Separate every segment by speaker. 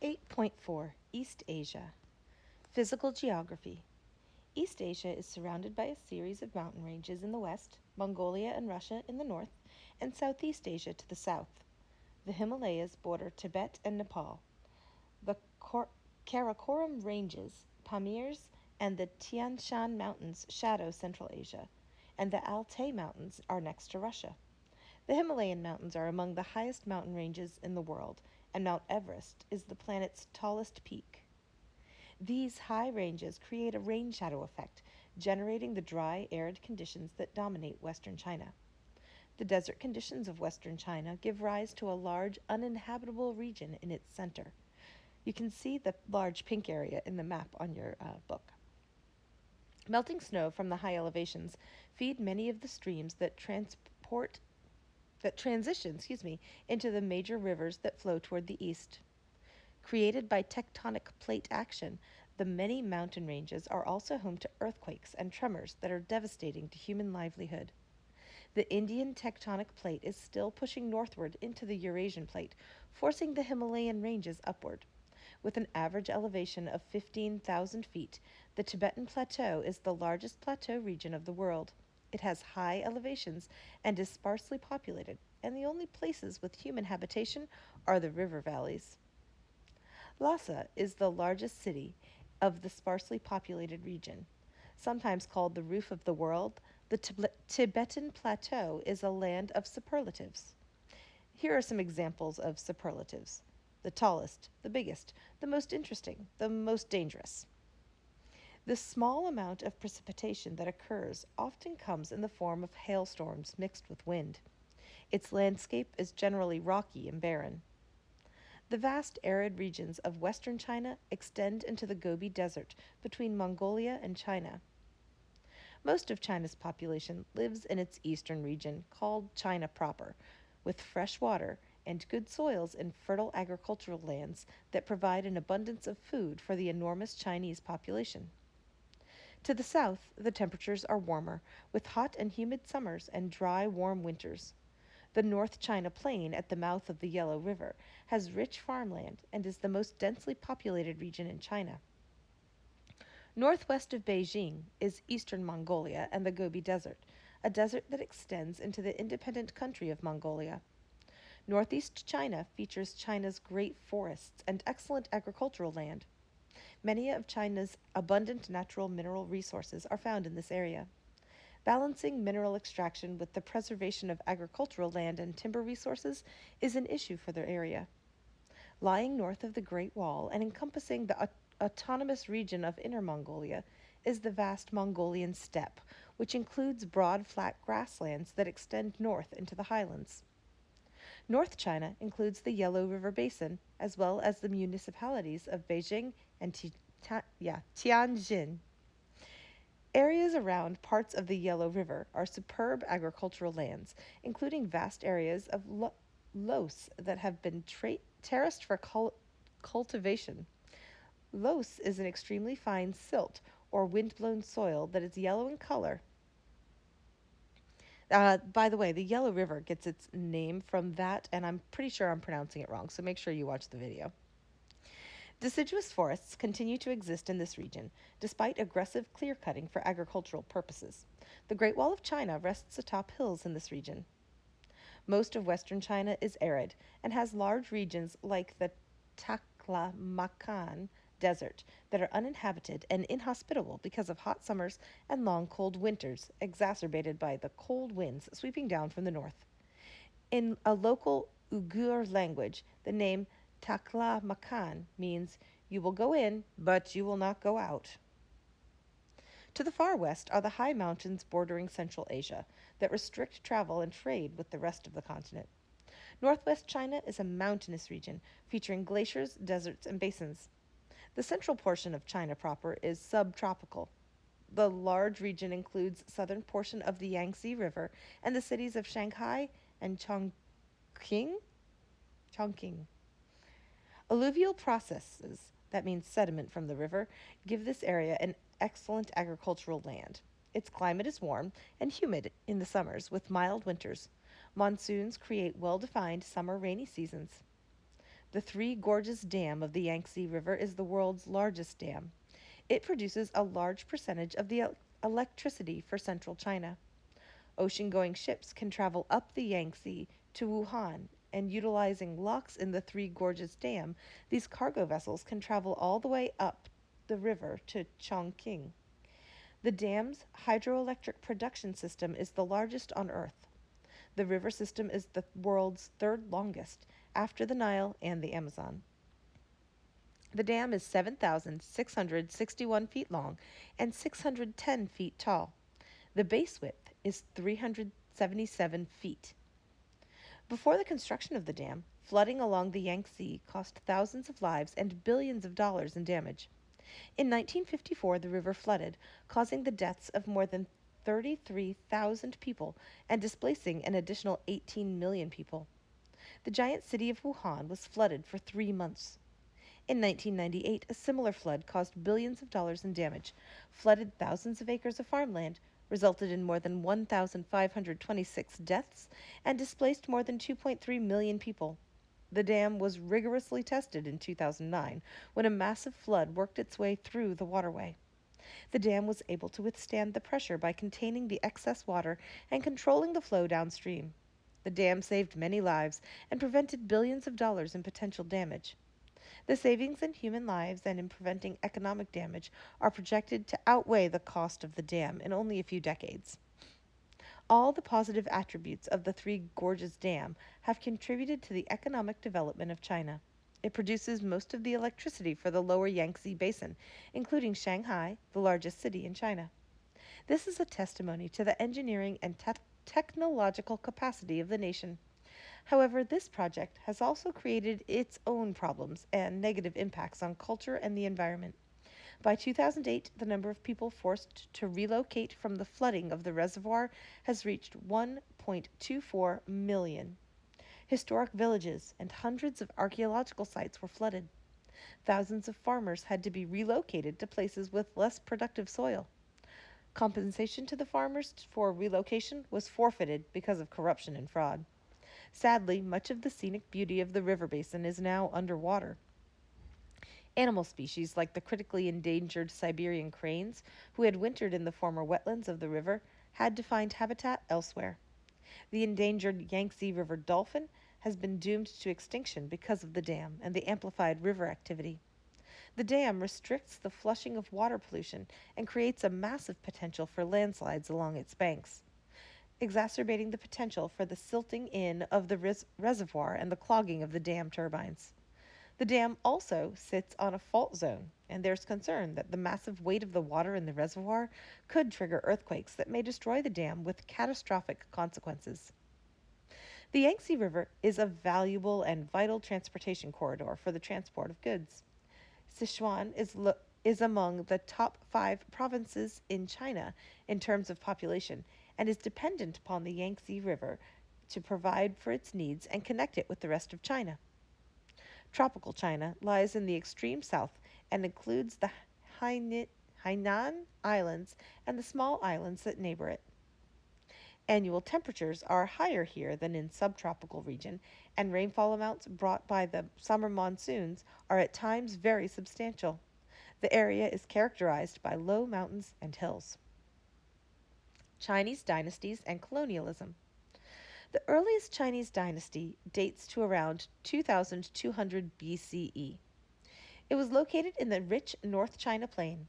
Speaker 1: 8.4 East Asia. Physical geography. East Asia is surrounded by a series of mountain ranges in the west, Mongolia and Russia in the north, and Southeast Asia to the south. The Himalayas border Tibet and Nepal. The Karakoram Ranges, Pamirs, and the Tian Shan Mountains shadow Central Asia, and the Altai Mountains are next to Russia. The Himalayan mountains are among the highest mountain ranges in the world, and Mount Everest is the planet's tallest peak. These high ranges create a rain shadow effect, generating the dry, arid conditions that dominate western China. The desert conditions of western China give rise to a large, uninhabitable region in its center. You can see the large pink area in the map on your book. Melting snow from the high elevations feed many of the streams that transition, into the major rivers that flow toward the east. Created by tectonic plate action, the many mountain ranges are also home to earthquakes and tremors that are devastating to human livelihood. The Indian tectonic plate is still pushing northward into the Eurasian plate, forcing the Himalayan ranges upward. With an average elevation of 15,000 feet, the Tibetan Plateau is the largest plateau region of the world. It has high elevations and is sparsely populated, and the only places with human habitation are the river valleys. Lhasa is the largest city of the sparsely populated region. Sometimes called the roof of the world, the Tibetan Plateau is a land of superlatives. Here are some examples of superlatives: the tallest, the biggest, the most interesting, the most dangerous. The small amount of precipitation that occurs often comes in the form of hailstorms mixed with wind. Its landscape is generally rocky and barren. The vast arid regions of western China extend into the Gobi Desert between Mongolia and China. Most of China's population lives in its eastern region, called China proper, with fresh water and good soils and fertile agricultural lands that provide an abundance of food for the enormous Chinese population. To the south, the temperatures are warmer, with hot and humid summers and dry, warm winters. The North China Plain at the mouth of the Yellow River has rich farmland and is the most densely populated region in China. Northwest of Beijing is eastern Mongolia and the Gobi Desert, a desert that extends into the independent country of Mongolia. Northeast China features China's great forests and excellent agricultural land. Many of China's abundant natural mineral resources are found in this area. Balancing mineral extraction with the preservation of agricultural land and timber resources is an issue for the area. Lying north of the Great Wall and encompassing the autonomous region of Inner Mongolia is the vast Mongolian steppe, which includes broad flat grasslands that extend north into the highlands. North China includes the Yellow River Basin, as well as the municipalities of Beijing and Tianjin. Areas around parts of the Yellow River are superb agricultural lands, including vast areas of loess that have been terraced for cultivation. Loess is an extremely fine silt or wind-blown soil that is yellow in color. By the way, the Yellow River gets its name from that, and I'm pretty sure I'm pronouncing it wrong, so make sure you watch the video. Deciduous forests continue to exist in this region, despite aggressive clear-cutting for agricultural purposes. The Great Wall of China rests atop hills in this region. Most of western China is arid and has large regions like the Taklamakan Desert that are uninhabited and inhospitable because of hot summers and long cold winters, exacerbated by the cold winds sweeping down from the north. In a local Uyghur language, the name Taklamakan means you will go in, but you will not go out. To the far west are the high mountains bordering Central Asia that restrict travel and trade with the rest of the continent. Northwest China is a mountainous region featuring glaciers, deserts, and basins. The central portion of China proper is subtropical. The large region includes southern portion of the Yangtze River and the cities of Shanghai and Chongqing. Alluvial processes, that means sediment from the river, give this area an excellent agricultural land. Its climate is warm and humid in the summers with mild winters. Monsoons create well-defined summer rainy seasons. The Three Gorges Dam of the Yangtze River is the world's largest dam. It produces a large percentage of the electricity for central China. Ocean going ships can travel up the Yangtze to Wuhan, and utilizing locks in the Three Gorges Dam, these cargo vessels can travel all the way up the river to Chongqing. The dam's hydroelectric production system is the largest on Earth. The river system is the world's third longest, after the Nile and the Amazon. The dam is 7,661 feet long and 610 feet tall. The base width is 377 feet. Before the construction of the dam, flooding along the Yangtze cost thousands of lives and billions of dollars in damage. In 1954, the river flooded, causing the deaths of more than 33,000 people and displacing an additional 18 million people. The giant city of Wuhan was flooded for 3 months. In 1998, a similar flood caused billions of dollars in damage, flooded thousands of acres of farmland, resulted in more than 1,526 deaths, and displaced more than 2.3 million people. The dam was rigorously tested in 2009 when a massive flood worked its way through the waterway. The dam was able to withstand the pressure by containing the excess water and controlling the flow downstream. The dam saved many lives and prevented billions of dollars in potential damage. The savings in human lives and in preventing economic damage are projected to outweigh the cost of the dam in only a few decades. All the positive attributes of the Three Gorges Dam have contributed to the economic development of China. It produces most of the electricity for the lower Yangtze Basin, including Shanghai, the largest city in China. This is a testimony to the engineering and technological capacity of the nation. However, this project has also created its own problems and negative impacts on culture and the environment. By 2008, the number of people forced to relocate from the flooding of the reservoir has reached 1.24 million. Historic villages and hundreds of archaeological sites were flooded. Thousands of farmers had to be relocated to places with less productive soil. Compensation to the farmers for relocation was forfeited because of corruption and fraud. Sadly, much of the scenic beauty of the river basin is now underwater. Animal species like the critically endangered Siberian cranes, who had wintered in the former wetlands of the river, had to find habitat elsewhere. The endangered Yangtze River dolphin has been doomed to extinction because of the dam and the amplified river activity. The dam restricts the flushing of water pollution and creates a massive potential for landslides along its banks, exacerbating the potential for the silting in of the reservoir and the clogging of the dam turbines. The dam also sits on a fault zone, and there's concern that the massive weight of the water in the reservoir could trigger earthquakes that may destroy the dam with catastrophic consequences. The Yangtze River is a valuable and vital transportation corridor for the transport of goods. Sichuan is among the top 5 provinces in China in terms of population and is dependent upon the Yangtze River to provide for its needs and connect it with the rest of China. Tropical China lies in the extreme south and includes the Hainan Islands and the small islands that neighbor it. Annual temperatures are higher here than in subtropical region, and rainfall amounts brought by the summer monsoons are at times very substantial. The area is characterized by low mountains and hills. Chinese dynasties and colonialism. The earliest Chinese dynasty dates to around 2200 BCE. It was located in the rich North China Plain.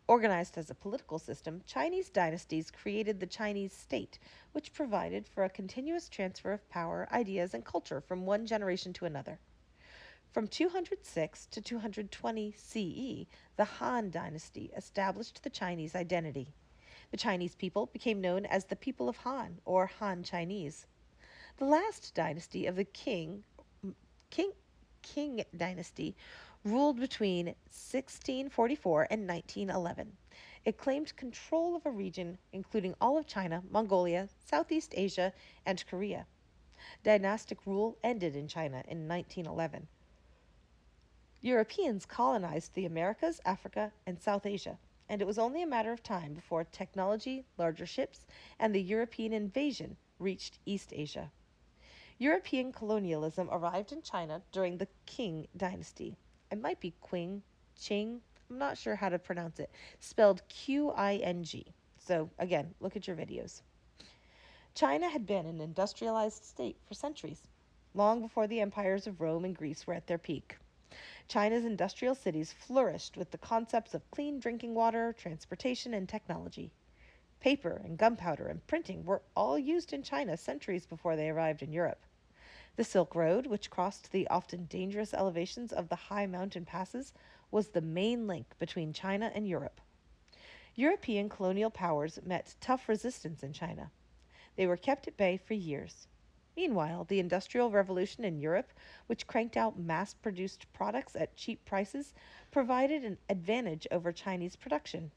Speaker 1: Organized as a political system, Chinese dynasties created the Chinese state, which provided for a continuous transfer of power, ideas, and culture from one generation to another. From 206 to 220 CE, the Han Dynasty established the Chinese identity. The Chinese people became known as the people of Han, or Han Chinese. The last dynasty of the Qing Dynasty ruled between 1644 and 1911. It claimed control of a region including all of China, Mongolia, Southeast Asia, and Korea. Dynastic rule ended in China in 1911. Europeans colonized the Americas, Africa, and South Asia, and it was only a matter of time before technology, larger ships, and the European invasion reached East Asia. European colonialism arrived in China during the Qing dynasty. It might be Qing, Qing, I'm not sure how to pronounce it, spelled Qing. So, again, look at your videos. China had been an industrialized state for centuries, long before the empires of Rome and Greece were at their peak. China's industrial cities flourished with the concepts of clean drinking water, transportation, and technology. Paper and gunpowder and printing were all used in China centuries before they arrived in Europe. The Silk Road, which crossed the often dangerous elevations of the high mountain passes, was the main link between China and Europe. European colonial powers met tough resistance in China. They were kept at bay for years. Meanwhile, the Industrial Revolution in Europe, which cranked out mass produced products at cheap prices, provided an advantage over Chinese production.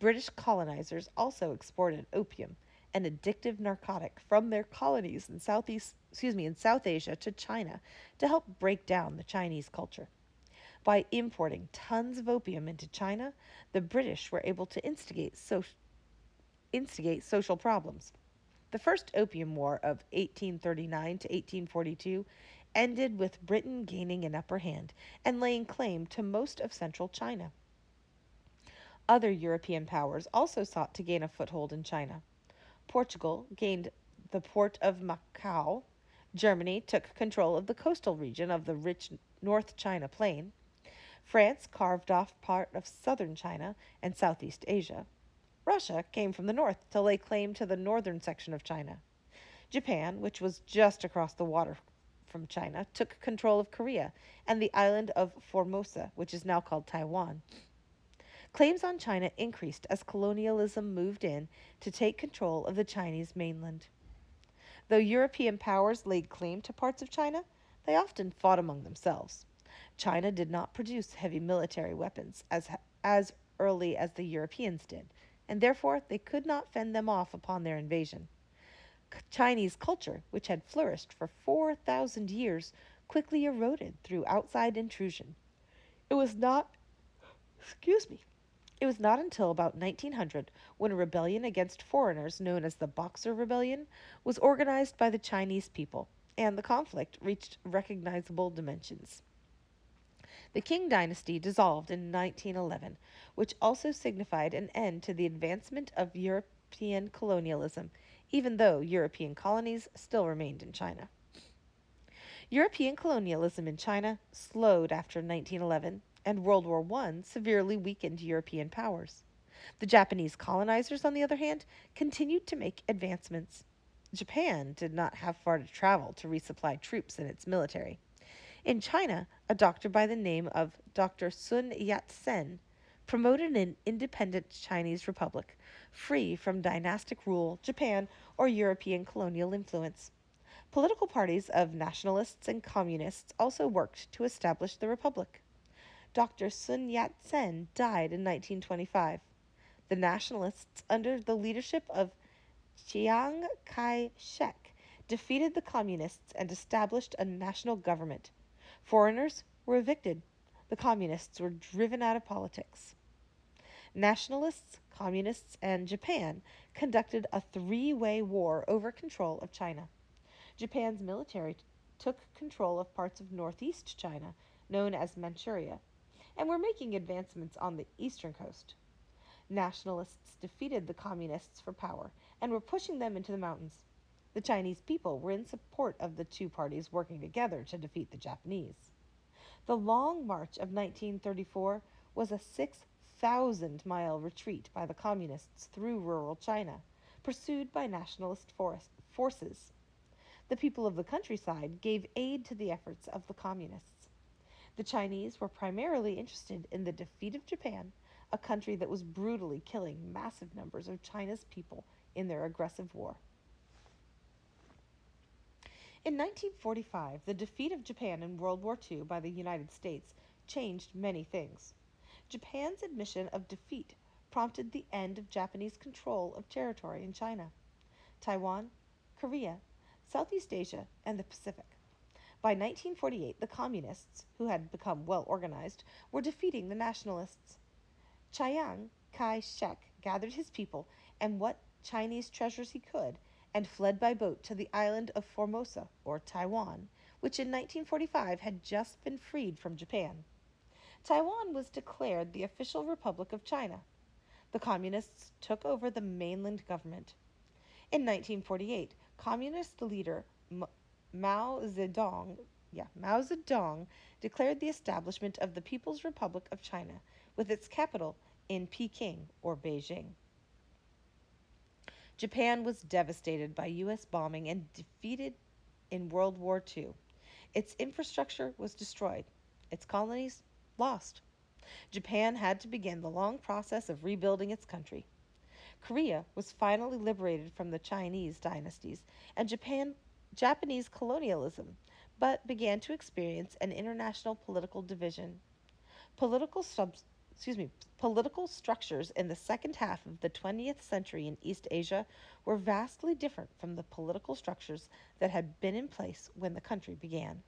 Speaker 1: British colonizers also exported opium, an addictive narcotic, from their colonies in South Asia to China to help break down the Chinese culture. By importing tons of opium into China, the British were able to instigate social problems. The First Opium War of 1839 to 1842 ended with Britain gaining an upper hand and laying claim to most of central China. Other European powers also sought to gain a foothold in China. Portugal gained the port of Macau. Germany took control of the coastal region of the rich North China Plain. France carved off part of southern China and Southeast Asia. Russia came from the north to lay claim to the northern section of China. Japan, which was just across the water from China, took control of Korea and the island of Formosa, which is now called Taiwan. Claims on China increased as colonialism moved in to take control of the Chinese mainland. Though European powers laid claim to parts of China, they often fought among themselves. China did not produce heavy military weapons as early as the Europeans did, and therefore they could not fend them off upon their invasion. Chinese culture, which had flourished for 4,000 years, quickly eroded through outside intrusion. It was not, excuse me, it was not until about 1900 when a rebellion against foreigners known as the Boxer Rebellion was organized by the Chinese people, and the conflict reached recognizable dimensions. The Qing dynasty dissolved in 1911, which also signified an end to the advancement of European colonialism, even though European colonies still remained in China. European colonialism in China slowed after 1911, and World War I severely weakened European powers. The Japanese colonizers, on the other hand, continued to make advancements. Japan did not have far to travel to resupply troops in its military. In China, a doctor by the name of Dr. Sun Yat sen promoted an independent Chinese republic, free from dynastic rule, Japan, or European colonial influence. Political parties of nationalists and communists also worked to establish the republic. Dr. Sun Yat sen died in 1925. The nationalists, under the leadership of Chiang Kai shek, defeated the communists and established a national government. Foreigners were evicted. The communists were driven out of politics. Nationalists, communists, and Japan conducted a three-way war over control of China. Japan's military took control of parts of northeast China, known as Manchuria, and were making advancements on the eastern coast. Nationalists defeated the communists for power and were pushing them into the mountains. The Chinese people were in support of the two parties working together to defeat the Japanese. The Long March of 1934 was a 6,000-mile retreat by the communists through rural China, pursued by nationalist forces. The people of the countryside gave aid to the efforts of the communists. The Chinese were primarily interested in the defeat of Japan, a country that was brutally killing massive numbers of China's people in their aggressive war. In 1945, the defeat of Japan in World War II by the United States changed many things. Japan's admission of defeat prompted the end of Japanese control of territory in China, Taiwan, Korea, Southeast Asia, and the Pacific. By 1948, the communists, who had become well organized, were defeating the nationalists. Chiang Kai shek gathered his people and what Chinese treasures he could and fled by boat to the island of Formosa, or Taiwan, which in 1945 had just been freed from Japan. Taiwan was declared the official Republic of China. The Communists took over the mainland government. In 1948, Communist leader Mao Zedong, Mao Zedong declared the establishment of the People's Republic of China with its capital in Peking or Beijing. Japan was devastated by US bombing and defeated in World War II. Its infrastructure was destroyed, its colonies lost. Japan had to begin the long process of rebuilding its country. Korea was finally liberated from the Chinese dynasties and Japanese colonialism, but began to experience an international political division. Political political structures in the second half of the 20th century in East Asia were vastly different from the political structures that had been in place when the country began.